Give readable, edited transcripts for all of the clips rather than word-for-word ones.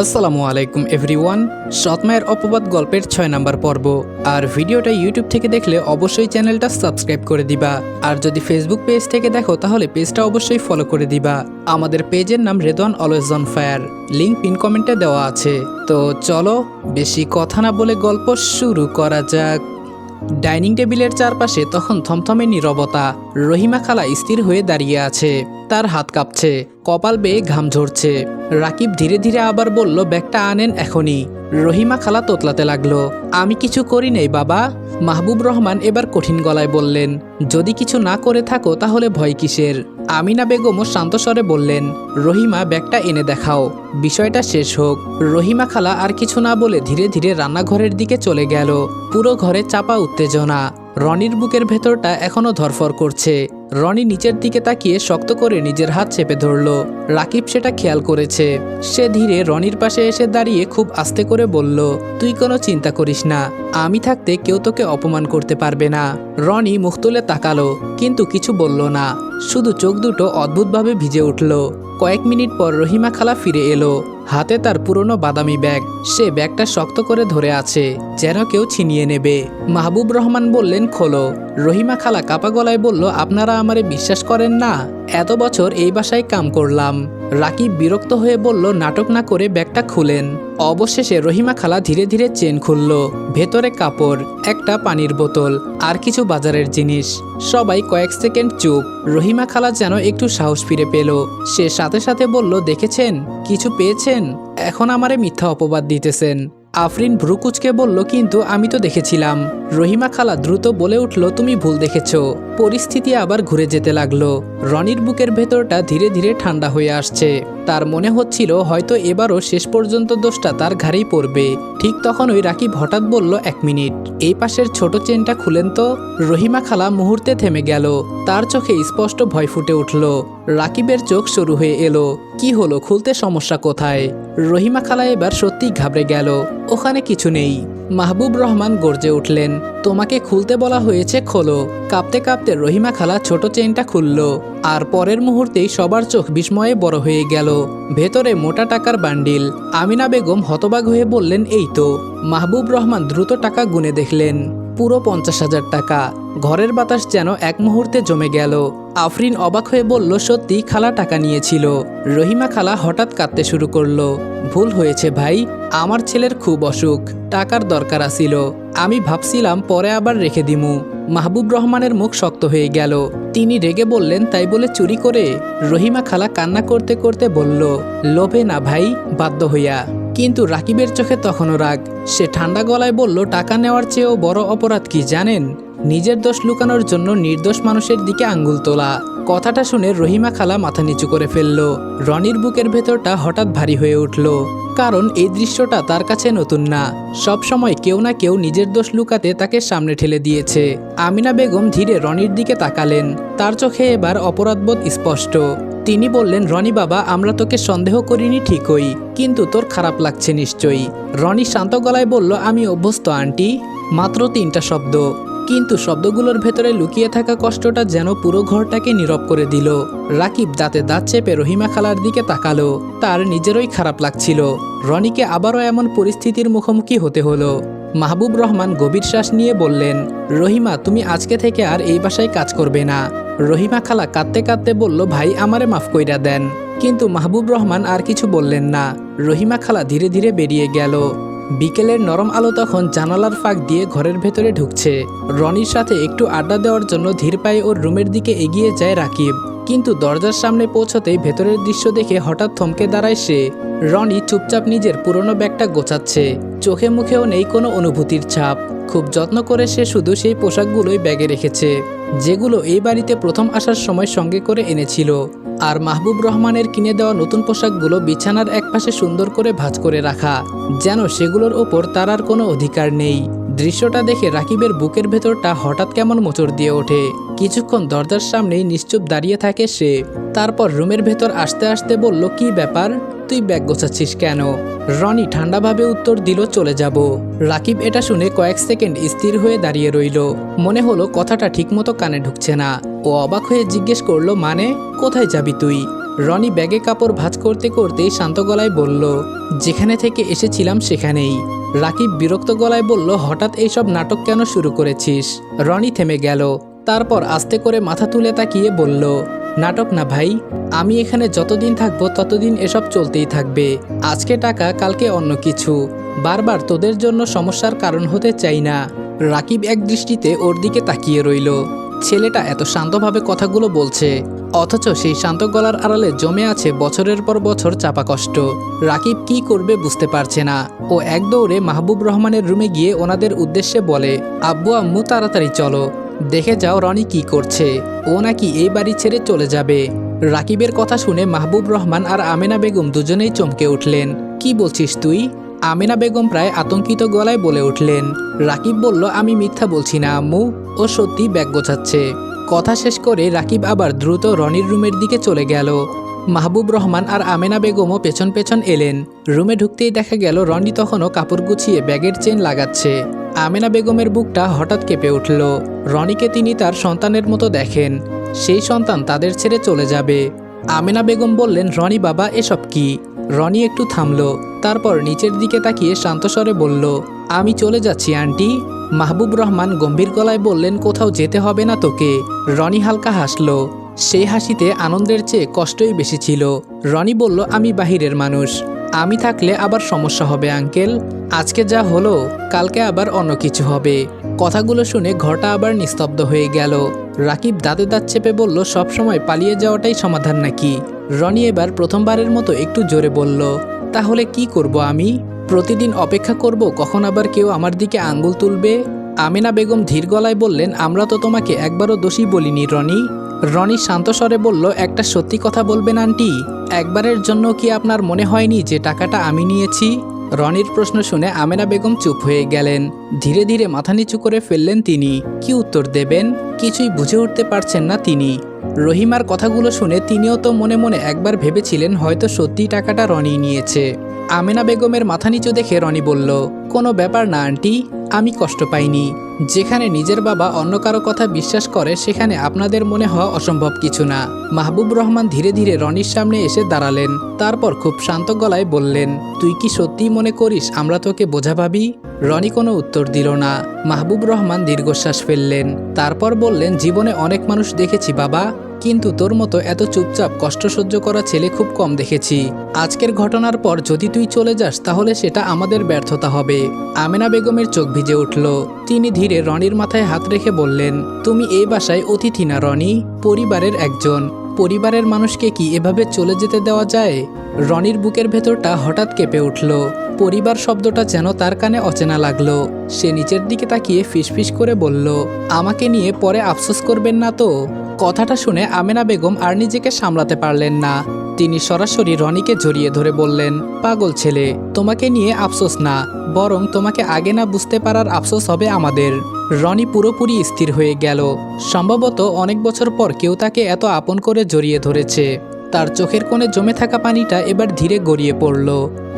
আসসালামু আলাইকুম এভরিওয়ান। সৎমায়ের অপবাদ গল্পের 6 নাম্বার পর্ব। আর ভিডিওটা ইউটিউব থেকে দেখলে অবশ্যই চ্যানেলটা সাবস্ক্রাইব করে দিবা, আর যদি ফেসবুক পেজ থেকে দেখো তাহলে পেজটা অবশ্যই ফলো করে দিবা। আমাদের পেজের নাম Redwan always on fire, link pin কমেন্টে দেওয়া আছে। তো চলো বেশি কথা না বলে গল্প শুরু করা যাক। ডাইনিং টেবিলের চারপাশে তখন থমথমে নীরবতা। রহিমা খালা স্থির হয়ে দাঁড়িয়ে আছে, তার হাত কাঁপছে, কপাল বেয়ে ঘাম ঝরছে। রাকিব ধীরে ধীরে আবার বলল, ব্যাগটা আনেন এখনই। রহিমা খালা তোতলাতে লাগলো, আমি কিছু করি নাই বাবা। মাহবুব রহমান এবার কঠিন গলায় বললেন, যদি কিছু না করে থাকো তাহলে ভয় কিসের? আমিনা বেগমও শান্ত স্বরে বললেন, রহিমা ব্যাগটা এনে দেখাও, বিষয়টা শেষ হোক। রহিমা খালা আর কিছু না বলে ধীরে ধীরে রান্নাঘরের দিকে চলে গেল। পুরো ঘরে চাপা উত্তেজনা। রনির বুকের ভেতরটা এখনো ধরফর করছে। রনি নিচের দিকে তাকিয়ে শক্ত করে নিজের হাত চেপে ধরল। রাকিব সেটা খেয়াল করেছে। সে ধীরে রনির পাশে এসে দাঁড়িয়ে খুব আস্তে করে বলল, তুই কোনো চিন্তা করিস না, আমি থাকতে কেউ তোকে অপমান করতে পারবে না। রনি মুখ তুলে তাকালো, কিন্তু কিছু বলল না, শুধু চোখ দুটো অদ্ভুতভাবে ভিজে উঠল। কয়েক মিনিট পর রহিমা খালা ফিরে এলো, হাতে তার পুরনো বাদামি ব্যাগ। সে ব্যাগটা শক্ত করে ধরে আছে, যেন কেউ ছিনিয়ে নেবে। মাহবুব রহমান বললেন, খোলো। রহিমা খালা কাপা গলায় বলল, আপনারা আমারে বিশ্বাস করেন না? এত বছর এই বাসায় কাম করলাম। রাকিব বিরক্ত হয়ে বলল, নাটক না করে ব্যাগটা খুলেন। অবশেষে রহিমা খালা ধীরে ধীরে চেন খুলল। ভেতরে কাপড়, একটা পানির বোতল, আর কিছু বাজারের জিনিস। সবাই কয়েক সেকেন্ড চুপ। রহিমা খালা যেন একটু সাহস ফিরে পেল। সে সাথে সাথে বলল, দেখেছেন, কিছু পেয়েছেন? এখন আমারে মিথ্যা অপবাদ দিতেছেন। আফরিন ভ্রুকুচকে বলল, কিন্তু আমি তো দেখেছিলাম। রহিমা খালা দ্রুত বলে উঠল, তুমি ভুল দেখেছ। পরিস্থিতি আবার ঘুরে যেতে লাগলো। রনির বুকের ভেতরটা ধীরে ধীরে ঠান্ডা হয়ে আসছে। তার মনে হচ্ছিল হয়তো এবারও শেষ পর্যন্ত দোষটা তার ঘাড়েই পড়বে। ঠিক তখনই রাকিব হঠাৎ বলল, 1 মিনিট, এই পাশের ছোট চেনটা খুলেন তো। রহিমা খালা মুহূর্তে থেমে গেল। তার চোখে স্পষ্ট ভয় ফুটে উঠল। রাকিবের চোখ শুরু হয়ে এলো। কি হলো, খুলতে সমস্যা কোথায়? রহিমা খালা এবার সত্যি ঘাবড়ে গেল। ওখানে কিছু নেই। মাহবুব রহমান গর্জে উঠলেন, তোমাকে খুলতে বলা হয়েছে, খোলো। কাঁপতে কাঁপতে রহিমা খালা ছোট চেইনটা খুলল। আর পরের মুহূর্তেই সবার চোখ বিস্ময়ে বড় হয়ে গেল। ভেতরে মোটা টাকার বান্ডিল। আমিনা বেগম হতবাক হয়ে বললেন, এই তো। মাহবুব রহমান দ্রুত টাকা গুনে দেখলেন, পুরো 50,000 টাকা। ঘরের বাতাস যেন এক মুহূর্তে জমে গেল। আফরিন অবাক হয়ে বলল, সত্যি খালা টাকা নিয়েছিল? রহিমা খালা হঠাৎ কাঁদতে শুরু করলো, ভুল হয়েছে ভাই, আমার ছেলের খুব অসুখ, টাকার দরকার আছিল। আমি ভাবছিলাম পরে আবার রেখে দিমু। মাহবুব রহমানের মুখ শক্ত হয়ে গেল। তিনি রেগে বললেন, তাই বলে চুরি করে? রহিমা খালা কান্না করতে করতে বলল, লোভে না ভাই, বাধ্য হইয়া। কিন্তু রাকিবের চোখে তখনও রাগ। সে ঠান্ডা গলায় বলল, টাকা নেওয়ার চেয়েও বড় অপরাধ কি জানেন? নিজের দোষ লুকানোর জন্য নির্দোষ মানুষের দিকে আঙ্গুল তোলা। কথাটা শুনে রহিমা খালা মাথা নিচু করে ফেলল। রনির বুকের ভেতরটা হঠাৎ ভারী হয়ে উঠল, কারণ এই দৃশ্যটা তার কাছে নতুন না। সব সময় কেউ না কেউ নিজের দোষ লুকাতে তাকে সামনে ঠেলে দিয়েছে। আমিনা বেগম ধীরে রনির দিকে তাকালেন। তার চোখে এবার অপরাধবোধ স্পষ্ট। তিনি বললেন, রনি বাবা, আমরা তোকে সন্দেহ করিনি ঠিকই, কিন্তু তোর খারাপ লাগছে নিশ্চয়ই। রনি শান্ত গলায় বলল, আমি অভ্যস্ত আন্টি। মাত্র 3টা শব্দ, কিন্তু শব্দগুলোর ভেতরে লুকিয়ে থাকা কষ্টটা যেন পুরো ঘরটাকে নীরব করে দিল। রাকিব দাঁতে দাঁত চেপে রহিমা খালার দিকে তাকালো। তার নিজেরই খারাপ লাগছিল। রনিকে আবারও এমন পরিস্থিতির মুখোমুখি হতে হলো। মাহবুব রহমান গভীর শ্বাস নিয়ে বললেন, রহিমা, তুমি আজকে থেকে আর এই বাসায় কাজ করবে না। রহিমা খালা কাঁদতে কাঁদতে বলল, ভাই, আমারে মাফ কইরা দেন। কিন্তু মাহবুব রহমান আর কিছু বললেন না। রহিমা খালা ধীরে ধীরে বেরিয়ে গেল। বিকেলের নরম আলো তখন জানালার ফাঁক দিয়ে ঘরের ভেতরে ঢুকছে। রনির সাথে একটু আড্ডা দেওয়ার জন্য ধীর পায়ে ওর রুমের দিকে এগিয়ে যায় রাকিব। কিন্তু দরজার সামনে পৌঁছতেই ভেতরের দৃশ্য দেখে হঠাৎ থমকে দাঁড়ায় সে। রনি চুপচাপ নিজের পুরনো ব্যাগটা গোছাচ্ছে। চোখে মুখেও নেই কোনো অনুভূতির ছাপ। খুব যত্ন করে সে শুধু সেই পোশাকগুলোই ব্যাগে রেখেছে, যেগুলো এই বাড়িতে প্রথম আসার সময় সঙ্গে করে এনেছিল। আর মাহবুব রহমানের কিনে দেওয়া নতুন পোশাকগুলো বিছানার একপাশে সুন্দর করে ভাঁজ করে রাখা, যেন সেগুলোর ওপর তার আর কোনো অধিকার নেই। দৃশ্যটা দেখে রাকিবের বুকের ভেতরটা হঠাৎ কেমন মোচড় দিয়ে ওঠে। কিছুক্ষণ দরজার সামনেই নিশ্চুপ দাঁড়িয়ে থাকে সে। তারপর রুমের ভেতর আসতে আসতে বলল, কি ব্যাপার, তুই ব্যাগ গোছাচ্ছিস কেন? রনি ঠান্ডাভাবে উত্তর দিল, চলে যাব। রাকিব এটা শুনে কয়েক সেকেন্ড স্থির হয়ে দাঁড়িয়ে রইল। মনে হলো কথাটা ঠিকমতো কানে ঢুকছে না। ও অবাক হয়ে জিজ্ঞেস করলো, মানে কোথায় যাবি তুই? রনি ব্যাগে কাপড় ভাঁজ করতে করতেই শান্ত গলায় বলল, যেখানে থেকে এসেছিলাম সেখানেই। রাকিব বিরক্ত গলায় বলল, হঠাৎ এইসব নাটক কেন শুরু করেছিস? রনি থেমে গেল, তারপর আস্তে করে মাথা তুলে তাকিয়ে বলল, নাটক না ভাই, আমি এখানে যতদিন থাকবো ততদিন এসব চলতেই থাকবে। আজকে টাকা, কালকে অন্য কিছু। বারবার তোদের জন্য সমস্যার কারণ হতে চাই না। রাকিব এক দৃষ্টিতে ওর দিকে তাকিয়ে রইল। ছেলেটা এত শান্তভাবে কথাগুলো বলছে, অথচ সেই শান্ত গলার আড়ালে জমে আছে বছরের পর বছর চাপা কষ্ট। রাকিব কি করবে বুঝতে পারছে না। ও এক দৌড়ে মাহবুব রহমানের রুমে গিয়ে ওনাদের উদ্দেশ্যে বলে, আব্বু আম্মু তাড়াতাড়ি চলো, দেখে যাও রনি কি করছে। ও নাকি এই বাড়ি ছেড়ে চলে যাবে। রাকিবের কথা শুনে মাহবুব রহমান আর আমেনা বেগম দুজনেই চমকে উঠলেন। কি বলছিস তুই? আমেনা বেগম প্রায় আতঙ্কিত গলায় বলে উঠলেন। রাকিব বলল, আমি মিথ্যা বলছি না আম্মু, ও সত্যি ব্যাগ গোছাচ্ছে। কথা শেষ করে রাকিব আবার দ্রুত রনির রুমের দিকে চলে গেল। মাহবুব রহমান আর আমেনা বেগমও পেছন পেছন এলেন। রুমে ঢুকতেই দেখা গেল রনি তখনও কাপড় গুছিয়ে ব্যাগের চেন লাগাচ্ছে। আমেনা বেগমের বুকটা হঠাৎ কেঁপে উঠল। রনিকে তিনি তার সন্তানের মতো দেখেন। সেই সন্তান তাদের ছেড়ে চলে যাবে। আমেনা বেগম বললেন, রনি বাবা, এসব কি? রনি একটু থামল, তারপর নিচের দিকে তাকিয়ে শান্তস্বরে বলল, আমি চলে যাচ্ছি আন্টি। মাহবুব রহমান গম্ভীর গলায় বললেন, কোথাও যেতে হবে না তোকে। রনি হালকা হাসল, সেই হাসিতে আনন্দের চেয়ে কষ্টই বেশি ছিল। রনি বলল, আমি বাহিরের মানুষ, আমি থাকলে আবার সমস্যা হবে আঙ্কেল। আজকে যা হলো, কালকে আবার অন্য কিছু হবে। কথাগুলো শুনে ঘরটা আবার নিস্তব্ধ হয়ে গেল। রাকিব দাঁতে দাঁত চেপে বলল, সবসময় পালিয়ে যাওয়াটাই সমাধান নাকি? রনি এবার প্রথমবারের মতো একটু জোরে বলল, তাহলে কি করব আমি? প্রতিদিন অপেক্ষা করব কখন আবার কেউ আমার দিকে আঙ্গুল তুলবে? আমেনা বেগম ধীর গলায় বললেন, আমরা তো তোমাকে একবারও দোষী বলিনি রনি। রনি শান্ত স্বরে বলল, একটা সত্যি কথা বলবেন আন্টি, একবারের জন্য কি আপনার মনে হয়নি যে টাকাটা আমি নিয়েছি? রনির প্রশ্ন শুনে আমেনা বেগম চুপ হয়ে গেলেন। ধীরে ধীরে মাথা নিচু করে ফেললেন তিনি। কি উত্তর দেবেন কিছুই বুঝে উঠতে পারছেন না তিনি। রহিমার কথাগুলো শুনে তিনিও তো মনে মনে একবার ভেবেছিলেন হয়তো সত্যি টাকাটা রনি নিয়েছে। আমেনা বেগমের মাথা নিচু দেখে রনি বলল, কোনো ব্যাপার না আন্টি, আমি কষ্ট পাইনি। যেখানে নিজের বাবা অন্য কারো কথা বিশ্বাস করে সেখানে আপনাদের মনে হওয়া অসম্ভব কিছু না। মাহবুব রহমান ধীরে ধীরে রনির সামনে এসে দাঁড়ালেন, তারপর খুব শান্ত গলায় বললেন, তুই কি সত্যিই মনে করিস আমরা তোকে বোঝা ভাবি? রনি কোনো উত্তর দিল না। মাহবুব রহমান দীর্ঘশ্বাস ফেললেন, তারপর বললেন, জীবনে অনেক মানুষ দেখেছি বাবা, কিন্তু তোর মতো এত চুপচাপ কষ্ট সহ্য করা ছেলে খুব কম দেখেছি। আজকের ঘটনার পর যদি তুই চলে যাস তাহলে সেটা আমাদের ব্যর্থতা হবে। আমেনা বেগমের চোখ ভিজে উঠল। তিনি ধীরে রনির মাথায় হাত রেখে বললেন, তুমি এই বাসায় অতিথি না রনি, পরিবারের একজন। পরিবারের মানুষকে কি এভাবে চলে যেতে দেওয়া যায়? রনির বুকের ভেতরটা হঠাৎ কেঁপে উঠল। পরিবার শব্দটা যেন তার কানে অচেনা লাগলো। সে নিচের দিকে তাকিয়ে ফিসফিস করে বলল, আমাকে নিয়ে পরে আফসোস করবেন না তো? কথাটা শুনে আমেনা বেগম আর নিজেকে সামলাতে পারলেন না। তিনি সরাসরি রনিকে জড়িয়ে ধরে বললেন, পাগল ছেলে, তোমাকে নিয়ে আফসোস না, বরং তোমাকে আগে না বুঝতে পারার আফসোস হবে আমাদের। রনি পুরোপুরি স্থির হয়ে গেল। সম্ভবত অনেক বছর পর কেউ তাকে এত আপন করে জড়িয়ে ধরেছে। তার চোখের কোণে জমে থাকা পানিটা এবার ধীরে গড়িয়ে পড়ল।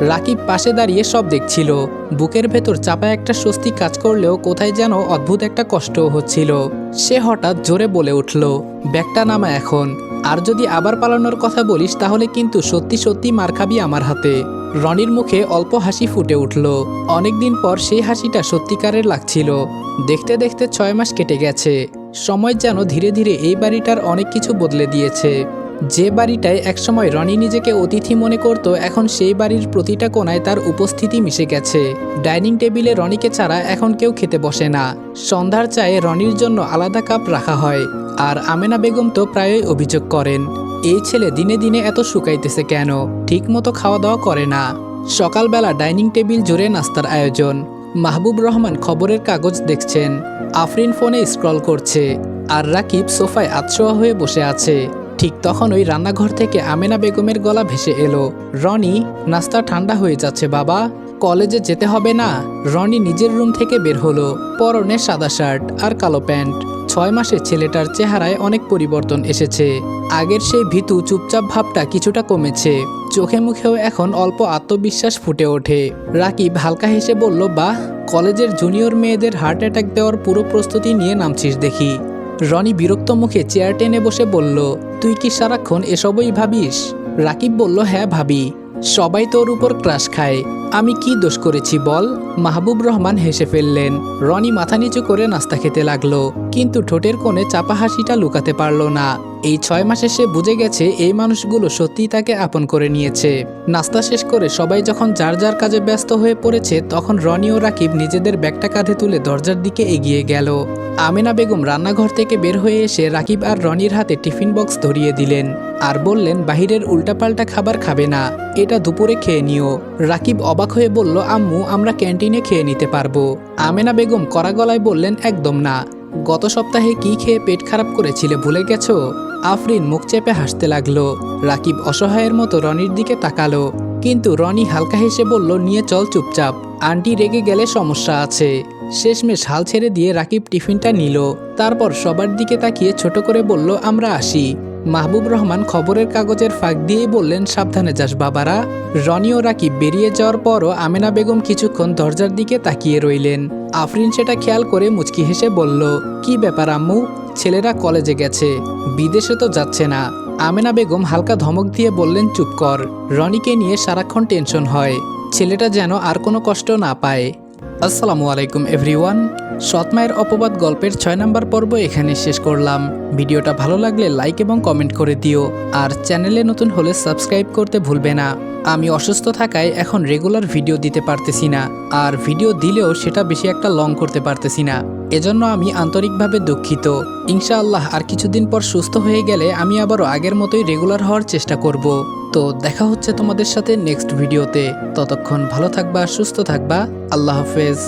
রাকিব পাশে দাঁড়িয়ে সব দেখছিল। বুকের ভেতর চাপা একটা স্বস্তি কাজ করলেও কোথায় যেন অদ্ভুত একটা কষ্টও হচ্ছিল। সে হঠাৎ জোরে বলে উঠল, ব্যাগটা নামা এখন। আর যদি আবার পালানোর কথা বলিস তাহলে কিন্তু সত্যি সত্যি মার খাবি আমার হাতে। রনির মুখে অল্প হাসি ফুটে উঠল। অনেকদিন পর সেই হাসিটা সত্যিকারের লাগছিল। দেখতে দেখতে 6 মাস কেটে গেছে। সময় যেন ধীরে ধীরে এই বাড়িটার অনেক কিছু বদলে দিয়েছে। যে বাড়িটায় একসময় রনি নিজেকে অতিথি মনে করত, এখন সেই বাড়ির প্রতিটা কোণায় তার উপস্থিতি মিশে গেছে। ডাইনিং টেবিলে রনিকে ছাড়া এখন কেউ খেতে বসে না। সন্ধ্যার চায়ে রনির জন্য আলাদা কাপ রাখা হয়। আর আমেনা বেগম তো প্রায়ই অভিযোগ করেন, এই ছেলে দিনে দিনে এত শুকাইতেছে কেন, ঠিক মতো খাওয়া দাওয়া করে না। সকালবেলা ডাইনিং টেবিল জুড়ে নাস্তার আয়োজন। মাহবুব রহমান খবরের কাগজ দেখছেন, আফরিন ফোনে স্ক্রল করছে, আর রাকিব সোফায় আতশোয়া হয়ে বসে আছে। ঠিক তখনই রান্নাঘর থেকে আমেনা বেগমের গলা ভেসে এলো, রনি, নাস্তা ঠান্ডা হয়ে যাচ্ছে বাবা, কলেজে যেতে হবে না? রনি নিজের রুম থেকে বের হলো, পরনে সাদা শার্ট আর কালো প্যান্ট। 6 মাসে ছেলেটার চেহারায় অনেক পরিবর্তন এসেছে। আগের সেই ভীতু চুপচাপ ভাবটা কিছুটা কমেছে। চোখে মুখেও এখন অল্প আত্মবিশ্বাস ফুটে ওঠে। রাকিব হালকা হেসে বলল, বাহ, কলেজের জুনিয়র মেয়েদের হার্ট অ্যাটাক দেওয়ার পুরো প্রস্তুতি নিয়ে নামছিস দেখি। রনি বিরক্ত মুখে চেয়ার টেনে বসে বলল, তুই কি সারাক্ষণ এসবই ভাবিস? রাকিব বলল, হ্যাঁ ভাবি। সবাই তোর উপর ক্রাশ খায়, আমি কি দোষ করেছি বল? মাহবুব রহমান হেসে ফেললেন। রনি মাথা নিচু করে নাস্তা খেতে লাগলো, কিন্তু ঠোঁটের কোণে চাপা হাসিটা লুকাতে পারল না। এই 6 মাসে সে বুঝে গেছে এই মানুষগুলো সত্যিই তাকে আপন করে নিয়েছে। নাস্তা শেষ করে সবাই যখন যার যার কাজে ব্যস্ত হয়ে পড়েছে, তখন রনি ও রাকিব নিজেদের ব্যাগটা কাঁধে তুলে দরজার দিকে এগিয়ে গেল। আমেনা বেগম রান্নাঘর থেকে বের হয়ে এসে রাকিব আর রনির হাতে টিফিন বক্স ধরিয়ে দিলেন আর বললেন, বাহিরের উল্টাপাল্টা খাবার খাবে না, এটা দুপুরে খেয়ে নিও। রাকিব অবাক হয়ে বলল, আম্মু, আমরা ক্যান্টিনে খেয়ে নিতে পারবো। আমেনা বেগম কড়া গলায় বললেন, একদম না। গত সপ্তাহে কি খেয়ে পেট খারাপ করেছিলে ভুলে গেছো? আফরিন মুখ চেপে হাসতে লাগলো। রাকিব অসহায়ের মতো রনির দিকে তাকালো, কিন্তু রনি হালকা হেসে বলল, নিয়ে চল চুপচাপ, আন্টি রেগে গেলে সমস্যা আছে। শেষমেশ হাল ছেড়ে দিয়ে রাকিব টিফিনটা নিল। তারপর সবার দিকে তাকিয়ে ছোট করে বলল, আমরা আসি। মাহবুব রহমান খবরের কাগজের ফাঁক দিয়েই বললেন, সাবধানে যাস বাবারা। রনি ও রাকিব বেরিয়ে যাওয়ার পরও আমেনা বেগম কিছুক্ষণ দরজার দিকে তাকিয়ে রইলেন। আফরিন সেটা খেয়াল করে মুচকি হেসে বলল, কি ব্যাপার আম্মু? ছেলেরা কলেজে গেছে, বিদেশে তো যাচ্ছে না। আমেনা বেগম হালকা ধমক দিয়ে বললেন, চুপ কর, রনিকে নিয়ে সারাক্ষণ টেনশন হয়, ছেলেটা যেন আর কোনো কষ্ট না পায়। আসসালামু আলাইকুম এভরিওয়ান। সৎমায়ের অপবাদ গল্পের 6 নম্বর পর্ব এখানে শেষ করলাম। ভিডিওটা ভালো লাগলে লাইক এবং কমেন্ট করে দিও, আর চ্যানেলে নতুন হলে সাবস্ক্রাইব করতে ভুলবে না। আমি অসুস্থ থাকায় এখন রেগুলার ভিডিও দিতে পারতেছি না, আর ভিডিও দিলেও সেটা বেশি একটা লং করতে পারতেছি না, এজন্য আমি আন্তরিকভাবে দুঃখিত। ইনশাআল্লাহ আর কিছুদিন পর সুস্থ হয়ে গেলে আমি আবারও আগের মতোই রেগুলার হওয়ার চেষ্টা করব। তো দেখা হচ্ছে তোমাদের সাথে নেক্সট ভিডিওতে। ততক্ষণ ভালো থাকবা, সুস্থ থাকবা। আল্লাহ হাফেজ।